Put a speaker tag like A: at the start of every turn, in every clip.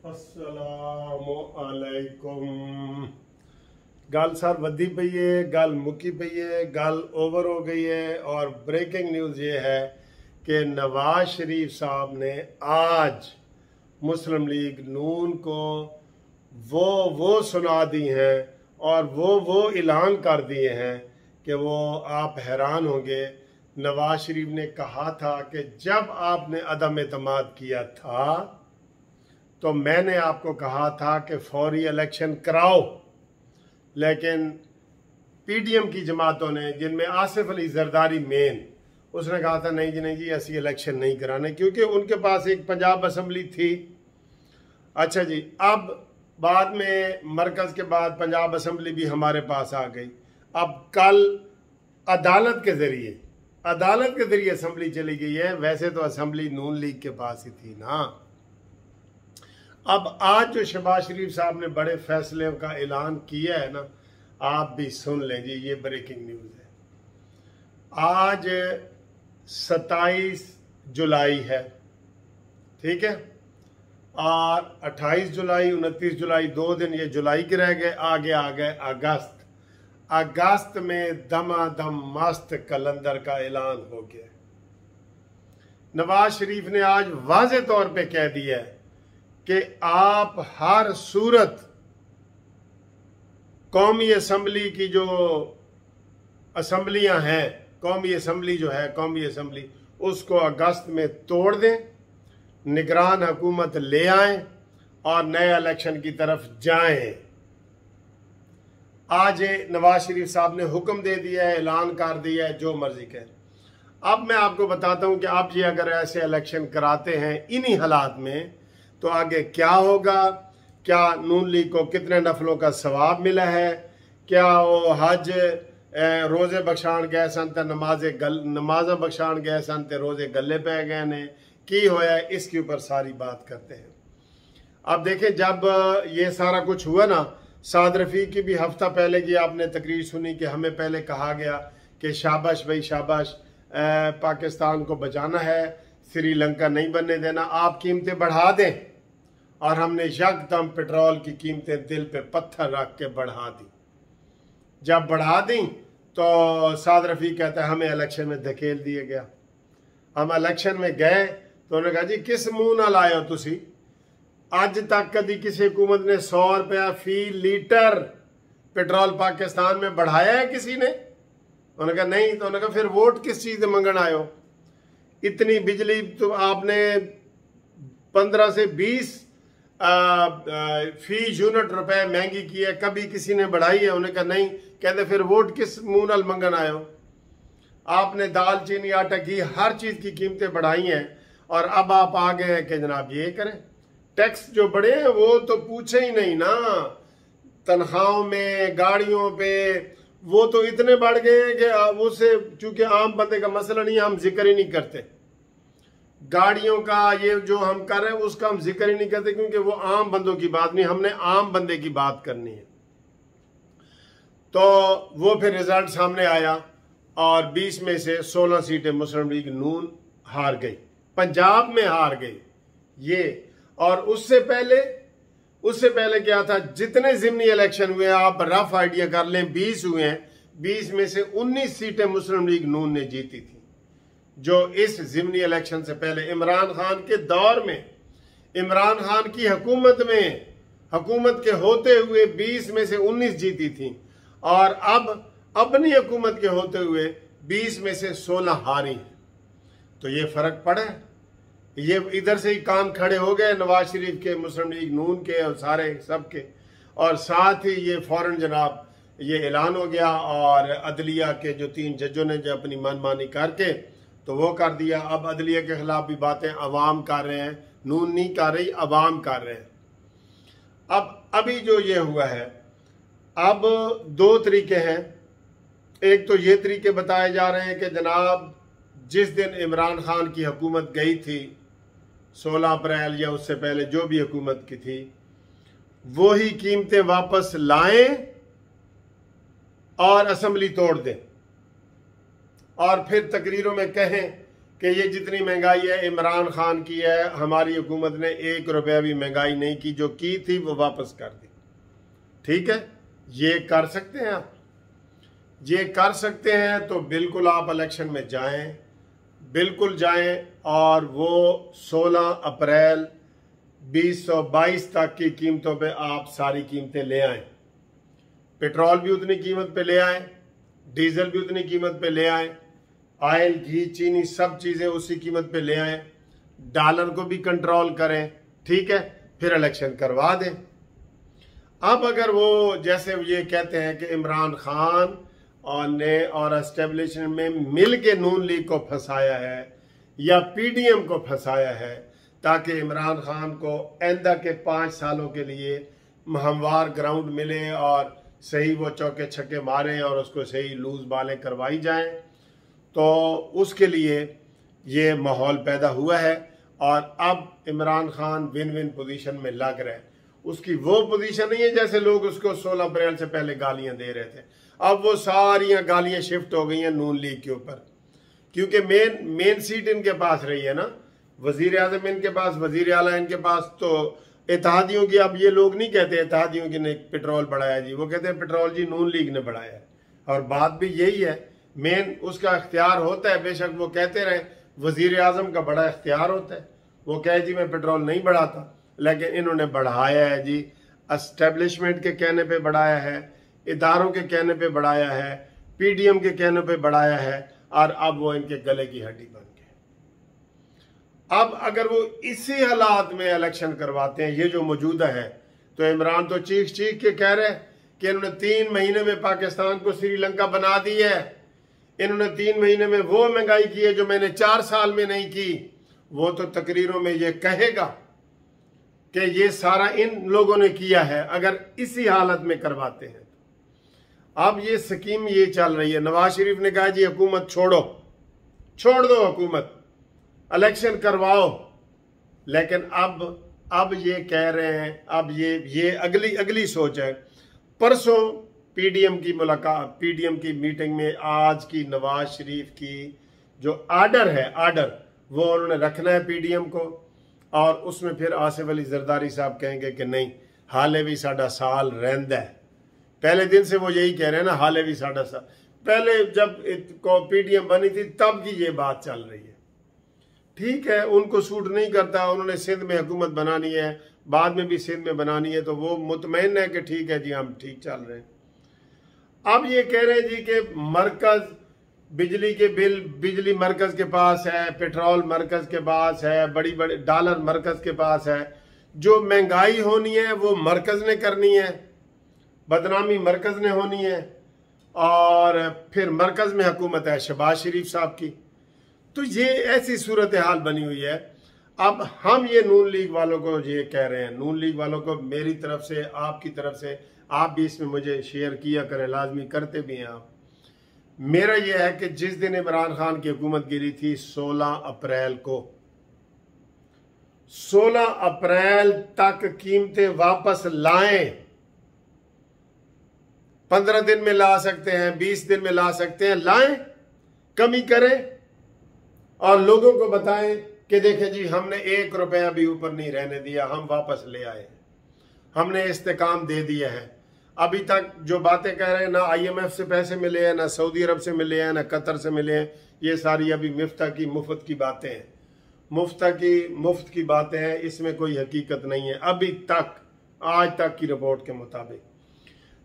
A: अस्सलामु अलैकुम। गल सर वधी पई है, गल मुकी पई है, गल ओवर हो गई है। और ब्रेकिंग न्यूज़ ये है कि नवाज शरीफ साहब ने आज मुस्लिम लीग नून को वो सुना दी हैं और वो ऐलान कर दिए हैं कि वो आप हैरान होंगे। नवाज शरीफ ने कहा था कि जब आपने अदम एतमाद किया था तो मैंने आपको कहा था कि फौरी इलेक्शन कराओ, लेकिन पीडीएम की जमातों ने, जिनमें आसिफ अली जरदारी मेन, उसने कहा था नहीं जी नहीं जी ऐसी इलेक्शन नहीं कराने, क्योंकि उनके पास एक पंजाब असम्बली थी। अच्छा जी, अब बाद में मरकज़ के बाद पंजाब असम्बली भी हमारे पास आ गई। अब कल अदालत के ज़रिए असम्बली चली गई है। वैसे तो असम्बली नून लीग के पास ही थी ना। अब आज जो शहबाज शरीफ साहब ने बड़े फैसले का ऐलान किया है ना, आप भी सुन लें जी, ये ब्रेकिंग न्यूज़ है। आज 27 जुलाई है, ठीक है, और 28 जुलाई 29 जुलाई 2 दिन ये जुलाई के रह गए। आगे आ गए अगस्त में दमादम मस्त कलंदर का ऐलान हो गया। नवाज शरीफ ने आज वाज़े तौर पे कह दिया है कि आप हर सूरत कौमी असम्बली की जो असम्बलियां हैं, कौमी असम्बली उसको अगस्त में तोड़ दें, निगरान हुकूमत ले आएं और नए इलेक्शन की तरफ जाएं। आज नवाज शरीफ साहब ने हुक्म दे दिया है, ऐलान कर दिया है, जो मर्जी करें। अब मैं आपको बताता हूं कि आप ये अगर ऐसे इलेक्शन कराते हैं इन्हीं हालात में तो आगे क्या होगा, क्या नून लीग को कितने नफलों का सवाब मिला है, क्या वो हज रोजे बख्शाण गए सन तो नमाजा बख्शाण गए सन तो रोजे गले पै गए ने, की होया, इसके ऊपर सारी बात करते हैं। अब देखें, जब ये सारा कुछ हुआ ना, साद रफीक की भी हफ्ता पहले की आपने तकरीर सुनी कि हमें पहले कहा गया कि शाबाश भाई शाबाश, पाकिस्तान को बचाना है, श्रीलंका नहीं बनने देना, आप कीमतें बढ़ा दें। और हमने यकदम पेट्रोल की कीमतें दिल पे पत्थर रख के बढ़ा दी। जब बढ़ा दी तो साद रफीक कहता है हमें इलेक्शन में धकेल दिया गया। हम इलेक्शन में गए तो उन्होंने कहा जी किस मुंह ना लाए हो तुसी, अज तक कभी किसी हुकूमत ने 100 रुपया फी लीटर पेट्रोल पाकिस्तान में बढ़ाया है किसी ने? उन्होंने कहा नहीं। तो उन्होंने कहा फिर वोट किस चीज से मंगन आए हो? इतनी बिजली तो आपने 15 से 20 फी यूनिट रुपए महंगी की है, कभी किसी ने बढ़ाई है? उन्होंने कहा नहीं। कहते फिर वोट किस मुंह नाल मंगन आए हो? आपने दाल चीनी आटा घी हर चीज की कीमतें बढ़ाई हैं और अब आप आ गए हैं कि जनाब ये करें। टैक्स जो बढ़े हैं वो तो पूछे ही नहीं ना, तनख्वाहों में, गाड़ियों पे, वो तो इतने बढ़ गए हैं कि उससे चूंकि आम बंदे का मसला नहीं है, हम जिक्र ही नहीं करते। गाड़ियों का ये जो हम कर रहे हैं उसका हम जिक्र ही नहीं करते, क्योंकि वो आम बंदों की बात नहीं, हमने आम बंदे की बात करनी है। तो वो फिर रिजल्ट सामने आया और 20 में से 16 सीटें मुस्लिम लीग नून हार गई, पंजाब में हार गई ये। और उससे पहले क्या था, जितने जिमनी इलेक्शन हुए आप रफ आइडिया कर लें, 20 हुए हैं, 20 में से 19 सीटें मुस्लिम लीग नून ने जीती थी। जो इस जिमनी इलेक्शन से पहले इमरान खान के दौर में, इमरान खान की हुकूमत के होते हुए 20 में से 19 जीती थी, और अब अपनी हुकूमत के होते हुए 20 में से 16 हारी। तो ये फर्क पड़ा है। ये इधर से ही कान खड़े हो गए नवाज शरीफ के, मुस्लिम लीग नून के और सारे सबके, और साथ ही ये फौरन जनाब ये ऐलान हो गया। और अदलिया के जो 3 जजों ने जो अपनी मनमानी करके तो वो कर दिया। अब अदलिया के खिलाफ भी बातें अवाम कर रहे हैं, नून नहीं कर रही, अवाम कर रहे हैं। अब अभी जो ये हुआ है, अब 2 तरीके हैं। एक तो ये तरीके बताए जा रहे हैं कि जनाब जिस दिन इमरान खान की हुकूमत गई थी 16 अप्रैल या उससे पहले जो भी हुकूमत की थी, वो ही कीमतें वापस लाएं और असम्बली तोड़ दें, और फिर तकरीरों में कहें कि ये जितनी महंगाई है इमरान खान की है, हमारी हुकूमत ने 1 रुपया भी महंगाई नहीं की, जो की थी वो वापस कर दी। ठीक है, ये कर सकते हैं आप, ये कर सकते हैं तो बिल्कुल आप इलेक्शन में जाएं, बिल्कुल जाएं और वो 16 अप्रैल 2022 तक की कीमतों पे आप सारी कीमतें ले आएं। पेट्रोल भी उतनी कीमत पे ले आएं, डीजल भी उतनी कीमत पे ले आएं, ऑयल, घी, चीनी सब चीज़ें उसी कीमत पे ले आएं, डॉलर को भी कंट्रोल करें। ठीक है, फिर इलेक्शन करवा दें। अब अगर वो जैसे ये कहते हैं कि इमरान खान और एस्टेब्लिशमेंट में मिल के नून लीग को फंसाया है या पीडीएम को फंसाया है ताकि इमरान खान को आइंदा के 5 सालों के लिए हमवार ग्राउंड मिले और सही वो चौके छक्के मारे और उसको सही लूज बालें करवाई जाएं, तो उसके लिए ये माहौल पैदा हुआ है। और अब Imran Khan win win position में लग रहा है। उसकी वो पोजीशन नहीं है जैसे लोग उसको 16 अप्रैल से पहले गालियां दे रहे थे। अब वो सारियां गालियां शिफ्ट हो गई हैं नून लीग के ऊपर, क्योंकि मेन सीट इनके पास रही है ना, वजीर आजम इनके पास, वजीर आला इनके पास। तो इत्तेहादियों की, अब ये लोग नहीं कहते इत्तेहादियों की ने पेट्रोल बढ़ाया जी, वो कहते हैं पेट्रोल जी नून लीग ने बढ़ाया है। और बात भी यही है, मेन उसका इख्तियार होता है, बेशक वो कहते रहे वजीर आजम का बड़ा इख्तियार होता है, वो कहे जी मैं पेट्रोल नहीं बढ़ाता, लेकिन इन्होंने बढ़ाया है जी। एस्टेब्लिशमेंट के कहने पे बढ़ाया है, इदारों के कहने पे बढ़ाया है, पीडीएम के कहने पे बढ़ाया है, और अब वो इनके गले की हड्डी बन गए। अब अगर वो इसी हालात में इलेक्शन करवाते हैं, ये जो मौजूदा है, तो इमरान तो चीख चीख के कह रहे हैं कि इन्होंने 3 महीने में पाकिस्तान को श्रीलंका बना दी है, इन्होंने 3 महीने में वो महंगाई की है जो मैंने 4 साल में नहीं की। वो तो तकरीरों में ये कहेगा कि ये सारा इन लोगों ने किया है, अगर इसी हालत में करवाते हैं। अब ये स्कीम ये चल रही है, नवाज शरीफ ने कहा जी हुकूमत छोड़ दो हुकूमत, इलेक्शन करवाओ। लेकिन अब ये कह रहे हैं, अब ये अगली सोच है। परसों पीडीएम की मुलाकात, पीडीएम की मीटिंग में आज की नवाज शरीफ की जो आर्डर वो उन्होंने रखना है पीडीएम को, और उसमें फिर आसिफ अली जरदारी साहब कहेंगे कि नहीं हाले भी साडा साल रहंदा है। पहले दिन से वो यही कह रहे हैं ना, हाले भी साडा साल। पहले जब पीडीएम बनी थी तब की ये बात चल रही है। ठीक है, उनको सूट नहीं करता, उन्होंने सिंध में हुकूमत बनानी है, बाद में भी सिंध में बनानी है, तो वो मुतमईन है कि ठीक है जी हम ठीक चल रहे हैं। अब ये कह रहे हैं जी कि मरकज बिजली के बिल, बिजली मरकज के पास है, पेट्रोल मरकज के पास है, बड़ी डॉलर मरकज के पास है, जो महंगाई होनी है वो मरकज ने करनी है, बदनामी मरकज ने होनी है, और फिर मरकज में हुकूमत है शहबाज शरीफ साहब की। तो ये ऐसी सूरत हाल बनी हुई है। अब हम ये नून लीग वालों को ये कह रहे हैं, नून लीग वालों को मेरी तरफ से, आपकी तरफ से, आप भी इसमें मुझे शेयर किया करें, लाजमी करते भी हैं आप। मेरा यह है कि जिस दिन इमरान खान की हुकूमत गिरी थी 16 अप्रैल को, 16 अप्रैल तक कीमतें वापस लाएं। 15 दिन में ला सकते हैं, 20 दिन में ला सकते हैं, लाएं, कमी करें और लोगों को बताएं कि देखें जी हमने 1 रुपया भी ऊपर नहीं रहने दिया, हम वापस ले आए, हमने इस्तेकाम दे दिया है। अभी तक जो बातें कह रहे हैं, ना IMF से पैसे मिले हैं, ना सऊदी अरब से मिले हैं, ना कतर से मिले हैं, ये सारी अभी मुफ्त की बातें हैं, मुफ्त की बातें हैं, इसमें कोई हकीकत नहीं है अभी तक, आज तक की रिपोर्ट के मुताबिक।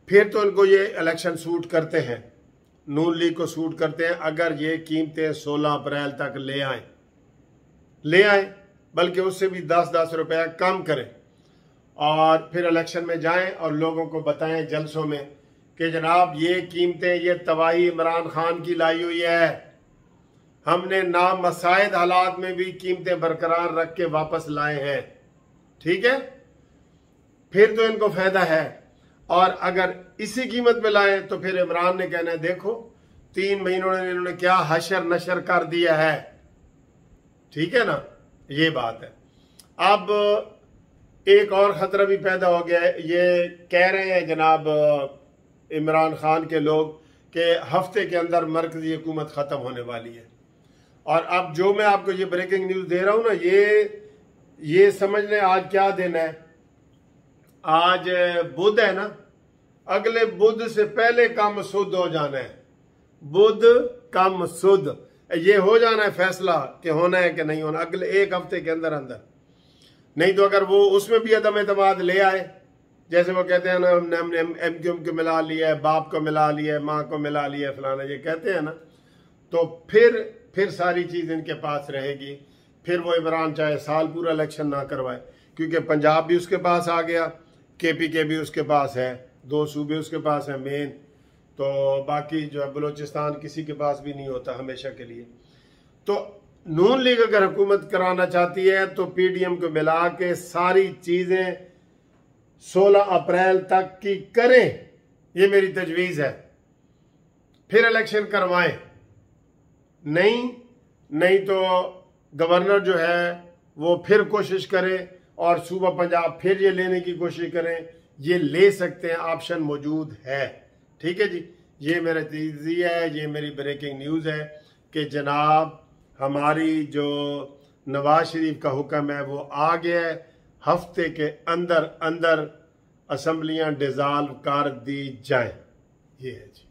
A: फिर तो इनको ये इलेक्शन सूट करते हैं, नून लीग को सूट करते हैं अगर ये कीमतें 16 अप्रैल तक ले आए, बल्कि उससे भी 10-10 रुपया कम करें, और फिर इलेक्शन में जाएं और लोगों को बताएं जलसों में कि जनाब ये कीमतें, ये तबाही इमरान खान की लाई हुई है, हमने नामसाइद हालात में भी कीमतें बरकरार रख के वापस लाए हैं। ठीक है, फिर तो इनको फायदा है। और अगर इसी कीमत पे लाए तो फिर इमरान ने कहना है देखो 3 महीनों में इन्होंने क्या हशर नशर कर दिया है। ठीक है ना, ये बात है। अब एक और खतरा भी पैदा हो गया है, ये कह रहे हैं जनाब इमरान खान के लोग कि हफ्ते के अंदर मरकजी हुकूमत खत्म होने वाली है। और अब जो मैं आपको ये ब्रेकिंग न्यूज दे रहा हूं ना, ये समझ लें आज क्या दिन है। आज बुध है ना, अगले बुध से पहले कम शुद्ध हो जाना है। बुध कम शुद्ध, ये हो जाना है फैसला कि होना है कि नहीं होना, अगले एक हफ्ते के अंदर अंदर। नहीं तो अगर वो उसमें भी अदम एतमाद ले आए, जैसे वो कहते हैं ना, हमने एमक्यूएम को मिला लिया है, बाप को मिला लिया है, माँ को मिला लिया है, फलाना ये कहते हैं ना, तो फिर सारी चीज इनके पास रहेगी। फिर वो इमरान चाहे साल पूरा इलेक्शन ना करवाए, क्योंकि पंजाब भी उसके पास आ गया, KPK भी उसके पास है, 2 सूबे उसके पास है मेन, तो बाकी जो है बलूचिस्तान किसी के पास भी नहीं होता हमेशा के लिए। तो नून लीग अगर हुकूमत कराना चाहती है तो PDM को मिला के सारी चीजें 16 अप्रैल तक की करें, ये मेरी तजवीज़ है। फिर इलेक्शन करवाएं, नहीं तो गवर्नर जो है वो फिर कोशिश करे और सूबा पंजाब फिर ये लेने की कोशिश करें। ये ले सकते हैं, ऑप्शन मौजूद है। ठीक है जी, ये मेरा तजज़िया है, ये मेरी ब्रेकिंग न्यूज़ है कि जनाब हमारी जो नवाज शरीफ का हुक्म है वो आ गया है, हफ्ते के अंदर अंदर असम्बलियां डिज़ाल्व कर दी जाएं। ये है जी।